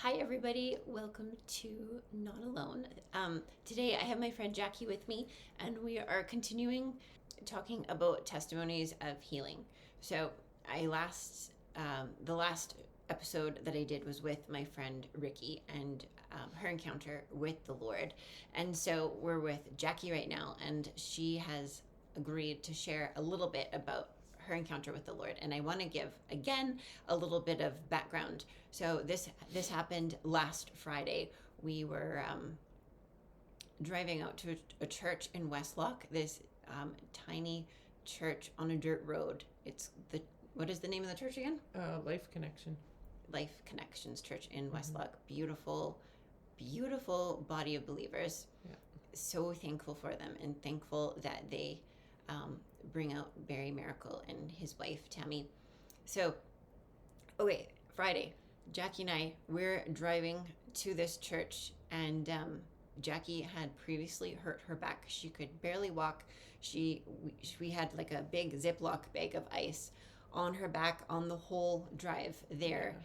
Hi everybody, welcome to Not Alone. Today I have my friend Jacquie with me, and we are continuing talking about testimonies of healing. So the last episode that I did was with my friend Ricky and her encounter with the Lord. And so we're with Jacquie right now, and she has agreed to share a little bit about her encounter with the Lord. And I want to give again a little bit of background. So this happened last Friday. We were driving out to a church in Westlock, this tiny church on a dirt road. What is the name of the church again? Life Connextion. Life Connextion's church in Westlock. Beautiful, beautiful body of believers. Yeah. So thankful for them, and thankful that they bring out Barry Maracle and his wife Tammy. So, Friday, Jacquie and I, we're driving to this church, and Jacquie had previously hurt her back. She could barely walk. We had like a big Ziploc bag of ice on her back on the whole drive there.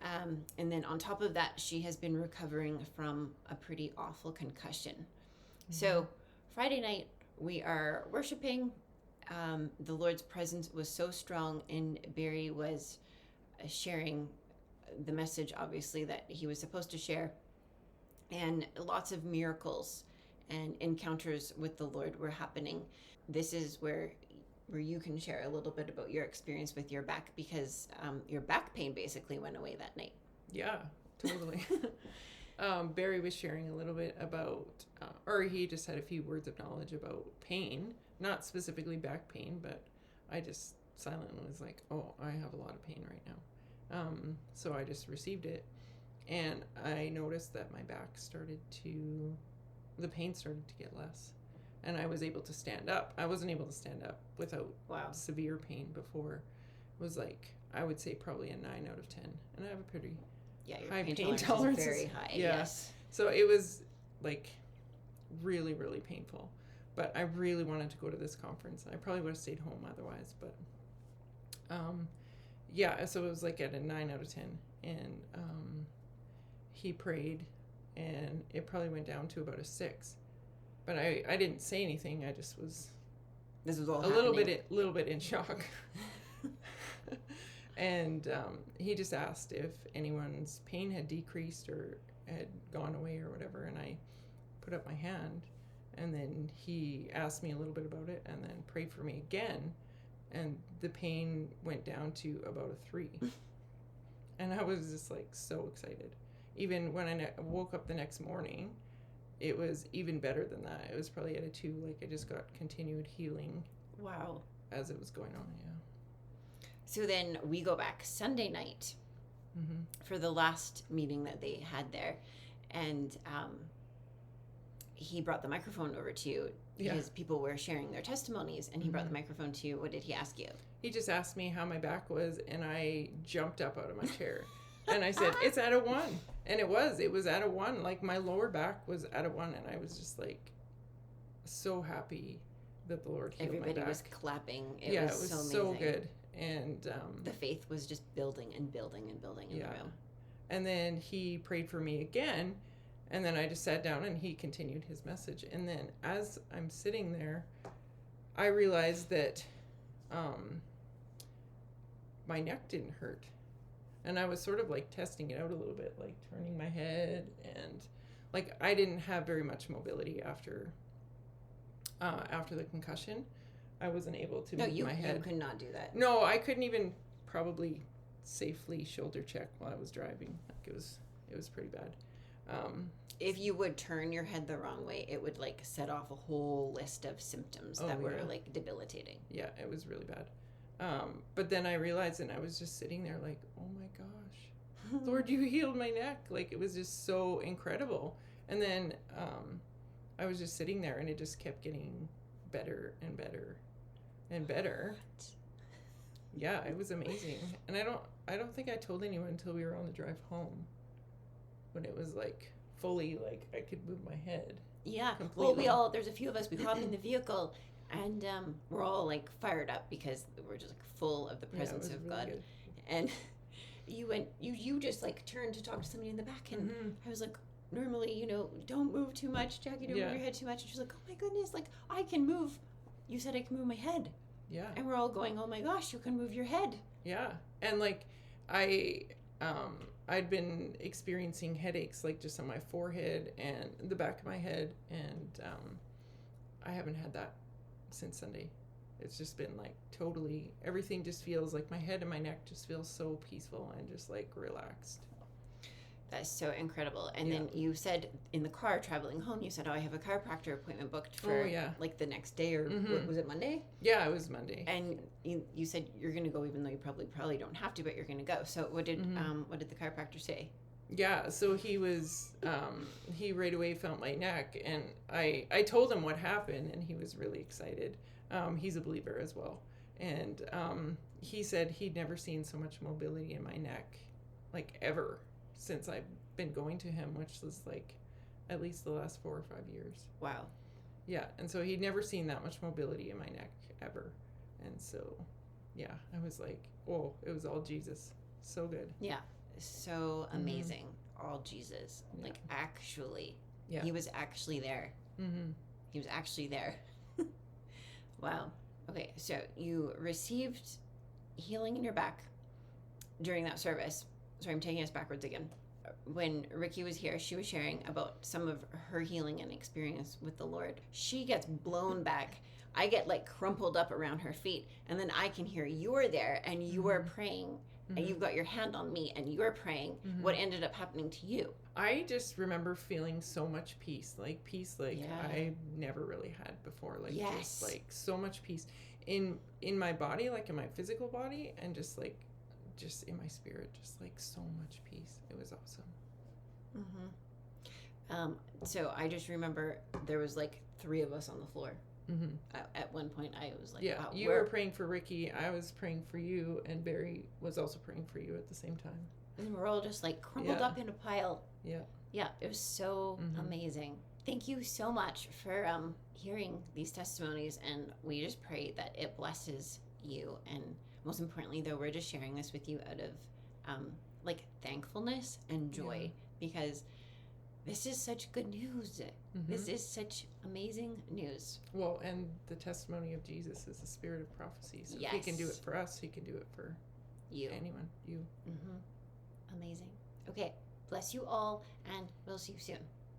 Yeah. And then on top of that, she has been recovering from a pretty awful concussion. Mm-hmm. So Friday night, we are worshiping. The Lord's presence was so strong, and Barry was sharing the message, obviously, that he was supposed to share. And lots of miracles and encounters with the Lord were happening. This is where you can share a little bit about your experience with your back, because your back pain basically went away that night. Yeah, totally. Barry was sharing a little bit about, or he just had a few words of knowledge about pain, not specifically back pain, but I just silently was like, oh, I have a lot of pain right now. So I just received it, and I noticed that my back the pain started to get less, and I was able to stand up. I wasn't able to stand up without severe pain before. It was like, I would say probably a 9 out of 10, and I have a pretty your high pain tolerance is very high. Yeah. Yes. So it was like really, really painful. But I really wanted to go to this conference. I probably would have stayed home otherwise. But so it was like at a 9 out of 10. And he prayed, and it probably went down to about a 6. But I didn't say anything. I just was. This was all a little bit in shock. And he just asked if anyone's pain had decreased or had gone away or whatever, and I put up my hand, and then he asked me a little bit about it, and then prayed for me again, and the pain went down to about a 3. And I was just like so excited. Even when I woke up the next morning, it was even better than that. It was probably at a 2. Like, I just got continued healing. Wow. As it was going on, yeah. So then we go back Sunday night for the last meeting that they had there. And he brought the microphone over to you because people were sharing their testimonies, and he brought the microphone to you. What did he ask you? He just asked me how my back was, and I jumped up out of my chair. And I said, it's at a 1. And it was at a 1. Like, my lower back was at a 1, and I was just like so happy that the Lord healed my back. Everybody was clapping. It was so good. And the faith was just building and building and building in the room. And then he prayed for me again, and then I just sat down, and he continued his message. And then as I'm sitting there, I realized that my neck didn't hurt. And I was sort of like testing it out a little bit, like turning my head, and like I didn't have very much mobility after the concussion. I wasn't able to move my head. No, you could not do that. No, I couldn't even probably safely shoulder check while I was driving. Like, it was pretty bad. If you would turn your head the wrong way, it would like set off a whole list of symptoms that were like debilitating. Yeah, it was really bad. But then I realized, and I was just sitting there like, oh my gosh, Lord, you healed my neck. Like, it was just so incredible. And then I was just sitting there, and it just kept getting better and better and better. What? Yeah, it was amazing. And I don't think I told anyone until we were on the drive home, when it was like fully like I could move my head. Yeah. Completely. Well, there's a few of us, we hop in the vehicle, and we're all like fired up because we're just like full of the presence of really God. good. you just like turned to talk to somebody in the back, and Mm-hmm. I was like, normally, don't move too much, Jacquie, don't Yeah. move your head too much. And she's like, oh my goodness, like I can move. You said I can move my head. Yeah. And we're all going, oh my gosh, you can move your head. Yeah. And like I'd been experiencing headaches like just on my forehead and the back of my head, and I haven't had that since Sunday. It's just been like totally, everything just feels like my head and my neck just feels so peaceful and just like relaxed. That's so incredible. And then you said in the car traveling home, you said, oh, I have a chiropractor appointment booked for like the next day, or was it Monday? Yeah, it was Monday. And you said you're going to go, even though you probably don't have to, but you're going to go. So what did the chiropractor say? Yeah, so he was, he right away felt my neck, and I told him what happened, and he was really excited. He's a believer as well. And he said he'd never seen so much mobility in my neck, like ever, since I've been going to him, which was like at least the last 4 or 5 years. Wow. Yeah, and so he'd never seen that much mobility in my neck ever. And so, yeah, I was like, oh, it was all Jesus. So good. Yeah. So amazing. All Jesus. Yeah. Like actually. Yeah. He was actually there. Mm-hmm. He was actually there. Wow. Okay, so you received healing in your back during that service. Sorry, I'm taking us backwards again. When Ricky was here, she was sharing about some of her healing and experience with the Lord. She gets blown back. I get like crumpled up around her feet, and then I can hear you're there and you are praying, and you've got your hand on me and you're praying. What ended up happening to you? I just remember feeling so much peace like I never really had before. Like just like so much peace in my body, like in my physical body, and just in my spirit, just like so much peace. It was awesome. So I just remember there was like 3 of us on the floor. At one point, I was like, yeah, wow, you were praying for Ricky, I was praying for you, and Barry was also praying for you at the same time. And we're all just like crumpled up in a pile. Yeah, it was so amazing. Thank you so much for hearing these testimonies, and we just pray that it blesses you. And most importantly, though, we're just sharing this with you out of like thankfulness and joy, because this is such good news. This is such amazing news. Well, and the testimony of Jesus is the spirit of prophecy. So if he can do it for us, he can do it for anyone. You. Amazing. Okay, bless you all, and we'll see you soon.